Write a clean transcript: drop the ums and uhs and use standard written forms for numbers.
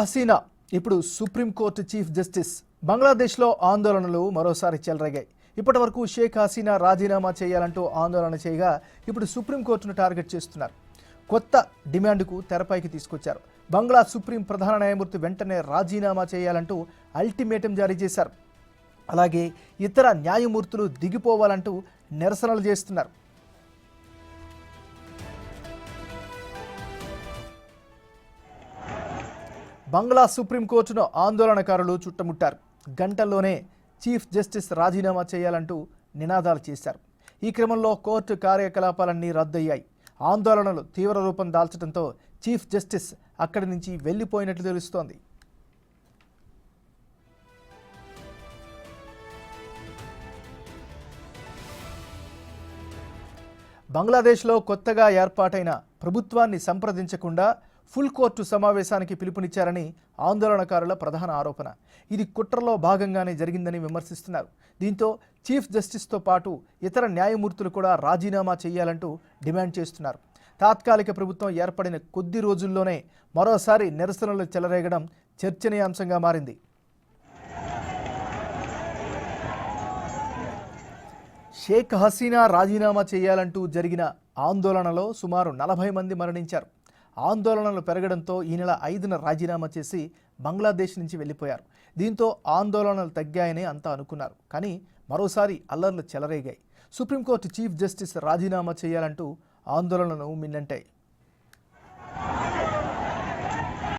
హసీనా ఇప్పుడు supreme court chief justice. బంగ్లాదేశ్లో ఆందోళనలు మరోసారి చెలరేగాయి. ఇప్పటివరకు షేక్ హసీనా రాజీనామా చేయాలంటూ ఆందోళన చేయగా ఇప్పుడు సుప్రీంకోర్టును టార్గెట్ చేస్తున్నారు. కొత్త డిమాండ్కు తెరపైకి తీసుకొచ్చారు. బంగ్లా సుప్రీం ప్రధాన న్యాయమూర్తి వెంటనే రాజీనామా చేయాలంటూ అల్టిమేటం జారీ చేశారు. అలాగే ఇతర న్యాయమూర్తులు దిగిపోవాలంటూ నిరసనలు చేస్తున్నారు. బంగ్లా సుప్రీంకోర్టును ఆందోళనకారులు చుట్టుముట్టారు. గంటల్లోనే చీఫ్ జస్టిస్ రాజీనామా చేయాలంటూ నినాదాలు చేశారు. ఈ క్రమంలో కోర్టు కార్యకలాపాలన్నీ రద్దయ్యాయి. ఆందోళనలు తీవ్ర రూపం దాల్చడంతో చీఫ్ జస్టిస్ అక్కడి నుంచి వెళ్లిపోయినట్లు తెలుస్తోంది. బంగ్లాదేశ్లో కొత్తగా ఏర్పాటైన ప్రభుత్వాన్ని సంప్రదించకుండా ఫుల్ కోర్టు సమావేశానికి పిలుపునిచ్చారని ఆందోళనకారుల ప్రధాన ఆరోపణ. ఇది కుట్రలో భాగంగానే జరిగిందని విమర్శిస్తున్నారు. దీంతో చీఫ్ జస్టిస్తో పాటు ఇతర న్యాయమూర్తులు కూడా రాజీనామా చేయాలంటూ డిమాండ్ చేస్తున్నారు. తాత్కాలిక ప్రభుత్వం ఏర్పడిన కొద్ది రోజుల్లోనే మరోసారి నిరసనలు చెలరేగడం చర్చనీయాంశంగా మారింది. షేక్ హసీనా రాజీనామా చేయాలంటూ జరిగిన ఆందోళనలో సుమారు 40 మంది మరణించారు. ఆందోళనలు పెరగడంతో ఈ నెల 5న రాజీనామా చేసి బంగ్లాదేశ్ నుంచి వెళ్ళిపోయారు. దీంతో ఆందోళనలు తగ్గాయని అంతా అనుకున్నారు. కానీ మరోసారి అల్లర్లు చెలరేగాయి. సుప్రీంకోర్టు చీఫ్ జస్టిస్ రాజీనామా చేయాలంటూ ఆందోళనలు మిన్నంటాయి.